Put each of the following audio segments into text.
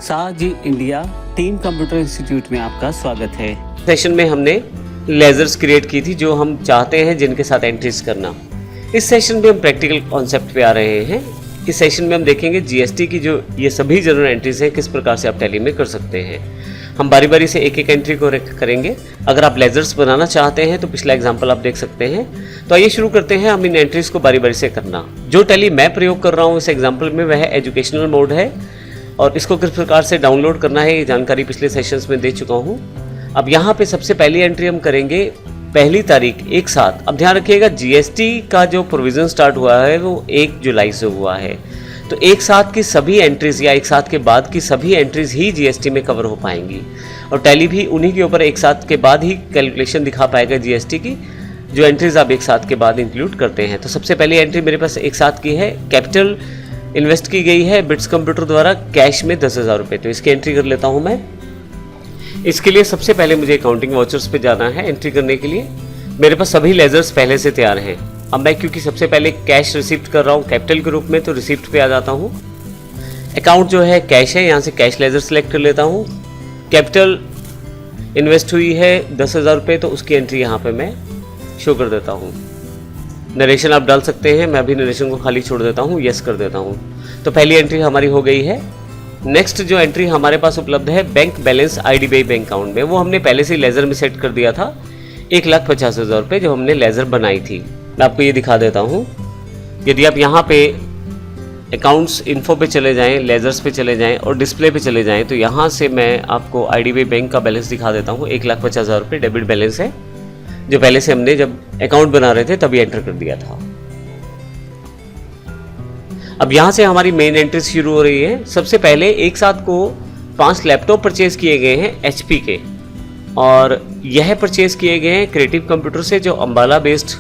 साजी India team computer institute में आपका स्वागत है। सेशन में हमने लेजर्स क्रिएट की थी जो हम चाहते हैं जिनके साथ एंट्रीज करना। इस सेशन में हम प्रैक्टिकल कॉन्सेप्ट पे आ रहे हैं। इस सेशन में हम देखेंगे जीएसटी की जो ये सभी जनरल एंट्रीज हैं किस प्रकार से आप टैली में कर सकते हैं। हम बारी बारी से एक एक एंट्री को करेंगे। अगर आप लेजर्स बनाना चाहते हैं तो पिछला एग्जाम्पल आप देख सकते हैं। तो आइए शुरू करते हैं हम इन एंट्रीज को बारी बारी से करना। जो टैली मैं प्रयोग कर रहा हूँ इस एग्जाम्पल में वह एजुकेशनल मोड है और इसको किस प्रकार से डाउनलोड करना है ये जानकारी पिछले सेशंस में दे चुका हूँ। अब यहाँ पे सबसे पहली एंट्री हम करेंगे पहली तारीख एक साथ। अब ध्यान रखिएगा जीएसटी का जो प्रोविज़न स्टार्ट हुआ है वो 1 जुलाई से हुआ है। तो एक साथ की सभी एंट्रीज या एक साथ के बाद की सभी एंट्रीज ही जीएसटी में कवर हो पाएंगी और टैली भी उन्हीं के ऊपर एक साथ के बाद ही कैलकुलेशन दिखा पाएगा जीएसटी की जो एंट्रीज आप एक साथ के बाद इंक्लूड करते हैं। तो सबसे पहली एंट्री मेरे पास एक साथ की है, कैपिटल इन्वेस्ट की गई है बिट्स कंप्यूटर द्वारा कैश में 10,000 रुपये। तो इसकी एंट्री कर लेता हूँ मैं। इसके लिए सबसे पहले मुझे अकाउंटिंग वाउचर्स पे जाना है एंट्री करने के लिए। मेरे पास सभी लेजर्स पहले से तैयार हैं। अब मैं क्योंकि सबसे पहले कैश रिसिप्ट कर रहा हूँ कैपिटल के रूप में तो रिसिप्ट पे आ जाता हूँ। अकाउंट जो है कैश है, यहाँ से कैश लेजर सेलेक्ट कर लेता हूँ। कैपिटल इन्वेस्ट हुई है 10,000 रुपये तो उसकी एंट्री यहाँ पे मैं शो कर देता हूँ। नरेशन आप डाल सकते हैं, मैं अभी नरेशन को खाली छोड़ देता हूँ, यस कर देता हूँ। तो पहली एंट्री हमारी हो गई है। नेक्स्ट जो एंट्री हमारे पास उपलब्ध है bank balance IDBI bank account में, वो हमने पहले से लेजर में सेट कर दिया था 1,50,000 रुपये जो हमने लेजर बनाई थी। मैं आपको ये दिखा देता हूँ। यदि आप यहाँ पे अकाउंट्स इन्फो पे चले जाएं, लेजर्स पे चले जाएं और डिस्प्ले पे चले जाएं तो यहाँ से मैं आपको आईडीबीआई बैंक का बैलेंस दिखा देता हूँ। 1,50,000 रुपये डेबिट बैलेंस है जो पहले से हमने जब अकाउंट बना रहे थे तभी एंटर कर दिया था। अब यहाँ से हमारी मेन एंट्री शुरू हो रही है। सबसे पहले एक साथ को 5 लैपटॉप परचेज किए गए हैं एचपी के और यह परचेज किए गए हैं क्रिएटिव कंप्यूटर से जो अम्बाला बेस्ड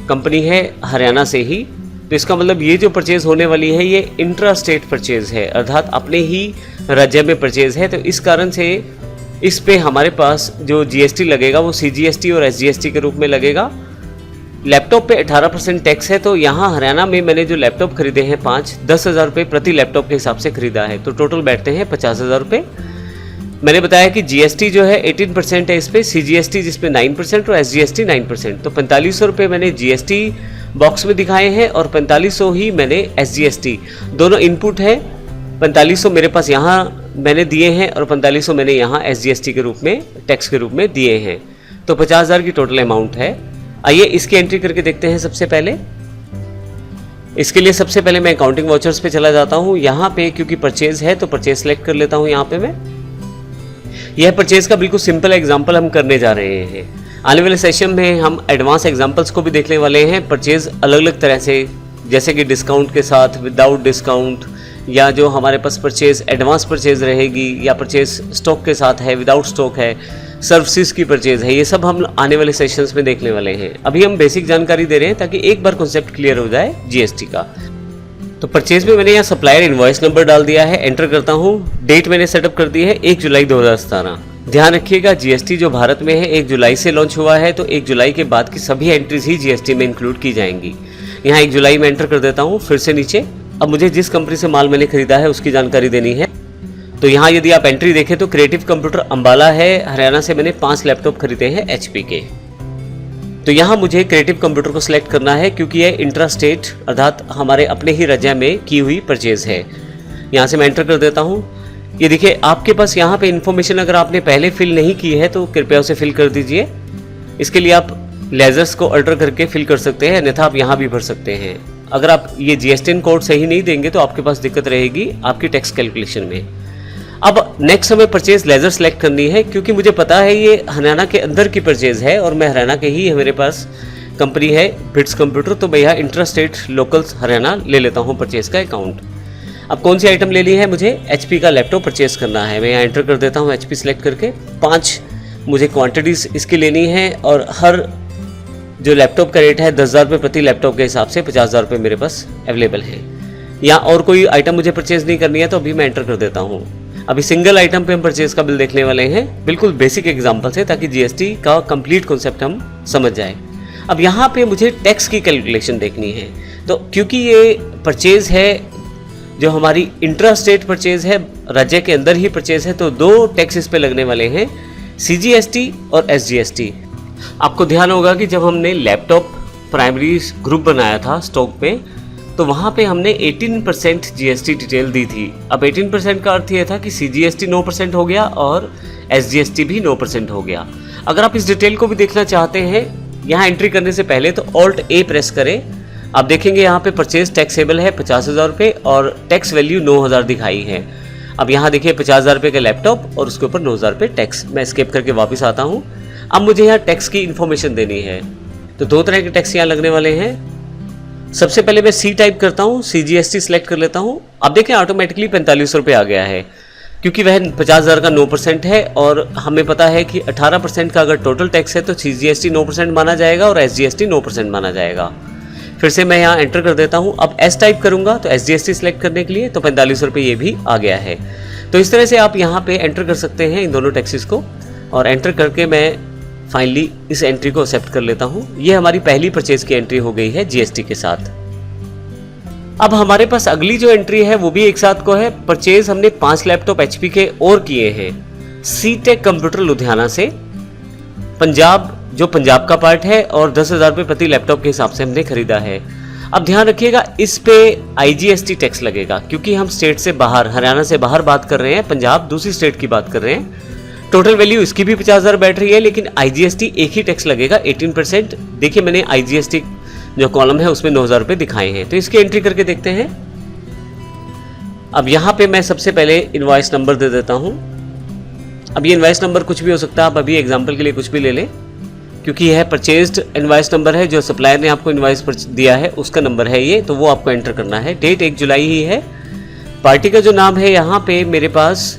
कंपनी है हरियाणा से ही। तो इसका मतलब ये जो परचेज होने वाली है ये इंट्रा स्टेट परचेज है अर्थात अपने ही राज्य में परचेज है। तो इस कारण से इस पे हमारे पास जो जीएसटी लगेगा वो सीजीएसटी और एसजीएसटी के रूप में लगेगा। लैपटॉप पे 18% टैक्स है। तो यहाँ हरियाणा में मैंने जो लैपटॉप खरीदे हैं 5 10,000 रुपये प्रति लैपटॉप के हिसाब से खरीदा है तो टोटल बैठते हैं 50,000 रुपये। मैंने बताया कि जीएसटी जो है 18% है इस पर, सीजीएसटी जिसमें 9% और एसजीएसटी 9%। तो 4500 रुपये मैंने जीएसटी बॉक्स में दिखाए हैं और 4500 ही मैंने एसजीएसटी, दोनों इनपुट है। 4500 मेरे पास यहाँ मैंने दिए हैं और 4500 मैंने यहाँ एसजीएसटी के रूप में टैक्स के रूप में दिए हैं। तो 50,000 की टोटल अमाउंट है। आइए इसकी एंट्री करके देखते हैं। सबसे पहले इसके लिए सबसे पहले मैं अकाउंटिंग वाउचर्स पे चला जाता हूँ। यहाँ पे क्योंकि परचेज है तो परचेज सेलेक्ट कर लेता हूँ। यहाँ पे मैं यह परचेज का बिल्कुल सिंपल एग्जांपल हम करने जा रहे हैं। आने वाले सेशन में हम एडवांस एग्जांपल्स को भी देखने वाले हैं। परचेज अलग अलग तरह से जैसे कि डिस्काउंट के साथ, विदाउट डिस्काउंट, या जो हमारे पास परचेज एडवांस परचेज रहेगी या परचेज स्टॉक के साथ है, विदाउट स्टॉक है, सर्विसेज की परचेज है, ये सब हम आने वाले सेशंस में देखने वाले हैं। अभी हम बेसिक जानकारी दे रहे हैं ताकि एक बार कॉन्सेप्ट क्लियर हो जाए जीएसटी का। तो परचेज में मैंने यहाँ सप्लायर इनवॉइस नंबर डाल दिया है, एंटर करता हूँ। डेट मैंने सेटअप कर दी है 1 जुलाई 2017। ध्यान रखिएगा जीएसटी जो भारत में है 1 जुलाई से लॉन्च हुआ है तो 1 जुलाई के बाद की सभी एंट्रीज ही जीएसटी में इंक्लूड की जाएंगी। यहाँ 1 जुलाई में एंटर कर देता हूँ। फिर से नीचे अब मुझे जिस कंपनी से माल मैंने खरीदा है उसकी जानकारी देनी है। तो यहाँ यदि आप एंट्री देखें तो क्रिएटिव कंप्यूटर अम्बाला है, हरियाणा से मैंने 5 लैपटॉप खरीदे हैं एचपी के। तो यहाँ मुझे क्रिएटिव कंप्यूटर को सिलेक्ट करना है क्योंकि यह इंट्रा स्टेट अर्थात हमारे अपने ही राज्य में की हुई परचेज है। यहाँ से मैं एंटर कर देता हूँ। ये देखिए आपके पास यहाँ पे इन्फॉर्मेशन अगर आपने पहले फिल नहीं की है तो कृपया उसे फिल कर दीजिए। इसके लिए आप लेजर्स को अल्टर करके फिल कर सकते हैं, अन्यथा आप यहाँ भी भर सकते हैं। अगर आप ये जीएसटी कोड सही नहीं देंगे तो आपके पास दिक्कत रहेगी आपकी टैक्स कैलकुलेशन में। अब नेक्स्ट हमें परचेज लेजर सेलेक्ट करनी है क्योंकि मुझे पता है ये हरियाणा के अंदर की परचेज है और मैं हरियाणा के ही मेरे पास कंपनी है बिट्स कंप्यूटर। तो मैं यहाँ इंट्रा स्टेट लोकल्स हरियाणा ले लेता हूँ परचेज का अकाउंट। अब कौन सी आइटम लेनी है, मुझे एचपी का लैपटॉप परचेज करना है। मैं यहाँ एंटर कर देता हूँ एचपी सेलेक्ट करके। 5 मुझे क्वान्टिटीज़ इसकी लेनी है और हर जो लैपटॉप का रेट है 10,000 रुपये प्रति लैपटॉप के हिसाब से 50,000 रुपये मेरे पास अवेलेबल है। या और कोई आइटम मुझे परचेज नहीं करनी है तो अभी मैं एंटर कर देता हूँ। अभी सिंगल आइटम पे हम परचेज का बिल देखने वाले हैं, बिल्कुल बेसिक एग्जांपल से, ताकि जीएसटी का कंप्लीट कॉन्सेप्ट हम समझ जाए। अब यहाँ पे मुझे टैक्स की कैलकुलेशन देखनी है। तो क्योंकि ये परचेज है जो हमारी इंट्रा स्टेट परचेज है, राज्य के अंदर ही परचेज है, तो 2 टैक्स इस पे लगने वाले हैं, CGST और SGST। आपको ध्यान होगा कि जब हमने लैपटॉप प्राइमरी ग्रुप बनाया था स्टॉक पे, तो वहाँ पे हमने 18% GST डिटेल दी थी। अब 18% का अर्थ ये था कि CGST 9% हो गया और SGST भी 9% हो गया। अगर आप इस डिटेल को भी देखना चाहते हैं यहाँ एंट्री करने से पहले, तो Alt A प्रेस करें। आप देखेंगे यहाँ पे परचेज टैक्सेबल है 50,000 रुपये और टैक्स वैल्यू 9,000 दिखाई है। अब यहाँ देखिए 50,000 रुपये का लैपटॉप और उसके ऊपर 9,000 रुपये टैक्स। मैं एस्केप करके वापस आता हूँ। अब मुझे यहाँ टैक्स की इन्फॉर्मेशन देनी है, तो 2 तरह के टैक्स यहाँ लगने वाले हैं। सबसे पहले मैं C टाइप करता हूँ, CGST सेलेक्ट कर लेता हूँ। अब देखें ऑटोमेटिकली 4500 रुपये आ गया है, क्योंकि वह 50,000 का 9% है और हमें पता है कि 18% का अगर टोटल टैक्स है तो CGST 9% माना जाएगा और SGST 9% माना जाएगा। फिर से मैं यहाँ एंटर कर देता हूँ। अब S टाइप करूँगा तो SGST सेलेक्ट करने के लिए, तो 4500 रुपये ये भी आ गया है। तो इस तरह से आप यहाँ पे एंटर कर सकते हैं इन दोनों टैक्सेस को, और एंटर करके मैं फाइनली इस एंट्री को एक्सेप्ट कर लेता हूँ। ये हमारी पहली परचेज की एंट्री हो गई है GST के साथ। अब हमारे पास अगली जो एंट्री है वो भी एक साथ को है। परचेज हमने 5 लैपटॉप HP के और किए हैं C-Tech कंप्यूटर लुधियाना से, पंजाब, जो पंजाब का पार्ट है, और 10,000 रुपये प्रति लैपटॉप के हिसाब से हमने खरीदा है। अब ध्यान रखिएगा इस पे IGST टैक्स लगेगा, क्योंकि हम स्टेट से बाहर, हरियाणा से बाहर बात कर रहे हैं, पंजाब दूसरी स्टेट की बात कर रहे हैं। टोटल वैल्यू इसकी भी 50,000 बैठ रही है, लेकिन IGST एक ही टैक्स लगेगा 18%। देखिए मैंने IGST जो कॉलम है उसमें 9,000 रुपये दिखाए हैं, तो इसकी एंट्री करके देखते हैं। अब यहाँ पे मैं सबसे पहले इनवॉइस नंबर दे देता हूँ। अब ये इनवॉइस नंबर कुछ भी हो सकता है, आप अभी एग्जाम्पल के लिए कुछ भी ले लें, क्योंकि यह परचेज्ड इनवॉइस नंबर है, जो सप्लायर ने आपको इनवॉइस दिया है उसका नंबर है ये, तो वो आपको एंटर करना है। डेट 1 जुलाई ही है। पार्टी का जो नाम है यहाँ पे मेरे पास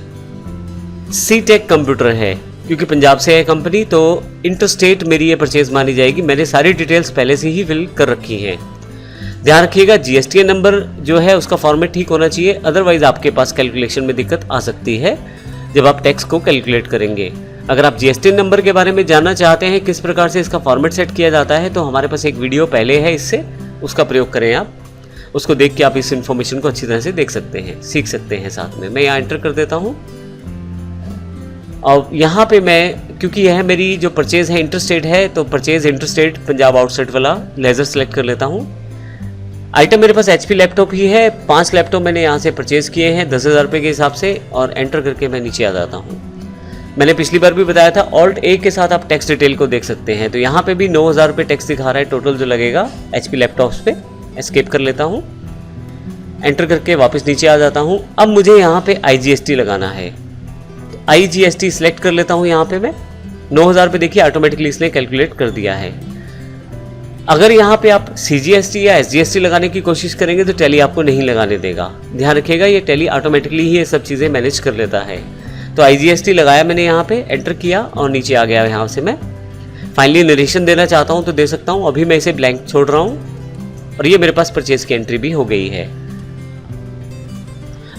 C-Tech कंप्यूटर है, क्योंकि पंजाब से है कंपनी, तो इंटरस्टेट मेरी ये परचेज मानी जाएगी। मैंने सारी डिटेल्स पहले से ही फिल कर रखी हैं। ध्यान रखिएगा GST नंबर जो है उसका फॉर्मेट ठीक होना चाहिए, अदरवाइज आपके पास कैलकुलेशन में दिक्कत आ सकती है जब आप टैक्स को कैलकुलेट करेंगे। अगर आप GST नंबर के बारे में जानना चाहते हैं किस प्रकार से इसका फॉर्मेट सेट किया जाता है, तो हमारे पास एक वीडियो पहले है इससे, उसका प्रयोग करें आप, उसको देख के आप इस इन्फॉर्मेशन को अच्छी तरह से देख सकते हैं, सीख सकते हैं साथ में। मैं यहाँ एंटर कर देता हूँ और यहाँ पे मैं, क्योंकि यह मेरी जो परचेज है इंटरस्टेट है, तो परचेज इंटरस्टेट पंजाब आउटसाइड वाला लेजर सेलेक्ट कर लेता हूँ। आइटम मेरे पास HP लैपटॉप ही है। 5 लैपटॉप मैंने यहाँ से परचेज किए हैं 10,000 रुपये के हिसाब से, और एंटर करके मैं नीचे आ जाता हूँ। मैंने पिछली बार भी बताया था Alt A के साथ आप टैक्स डिटेल को देख सकते हैं, तो यहाँ पे भी 9,000 रुपये टैक्स दिखा रहा है टोटल जो लगेगा HP लैपटॉप्स पे। एस्केप कर लेता हूँ, एंटर करके वापस नीचे आ जाता हूँ। अब मुझे यहाँ पे IGST लगाना है, तो IGST सिलेक्ट कर लेता हूँ। यहाँ पे मैं 9,000 रुपये देखिए ऑटोमेटिकली इसने कैलकुलेट कर दिया है। अगर यहाँ पे आप CGST या SGST लगाने की कोशिश करेंगे तो टैली आपको नहीं लगाने देगा। ध्यान रखिएगा ये टैली ऑटोमेटिकली ही ये सब चीज़ें मैनेज कर लेता है। तो IGST लगाया मैंने, यहाँ पे एंटर किया और नीचे आ गया। यहाँ से मैं फाइनली नरेशन देना चाहता हूँ तो दे सकता हूँ, अभी मैं इसे ब्लैंक छोड़ रहा हूँ और ये मेरे पास परचेज की एंट्री भी हो गई है।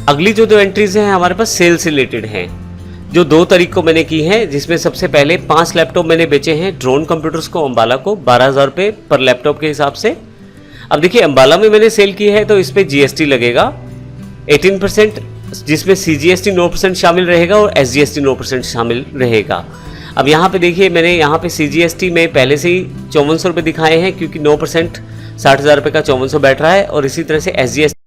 अगली जो 2 एंट्रीज हैं हमारे पास सेल से रिलेटेड हैं, जो 2 तारीख को मैंने की है, जिसमें सबसे पहले 5 लैपटॉप मैंने बेचे हैं ड्रोन कंप्यूटर्स को, अम्बाला को 12,000 रुपये पर लैपटॉप के हिसाब से। अब देखिए अम्बाला में मैंने सेल की है तो इस पर GST लगेगा 18%, जिसमें CGST 9% शामिल रहेगा और SGST 9% शामिल रहेगा। अब यहाँ पे देखिए मैंने यहाँ पे CGST में पहले से ही 5400 रुपये दिखाए हैं, क्योंकि 9% 60,000 रुपये का 5400 बैठ रहा है, और इसी तरह से SGST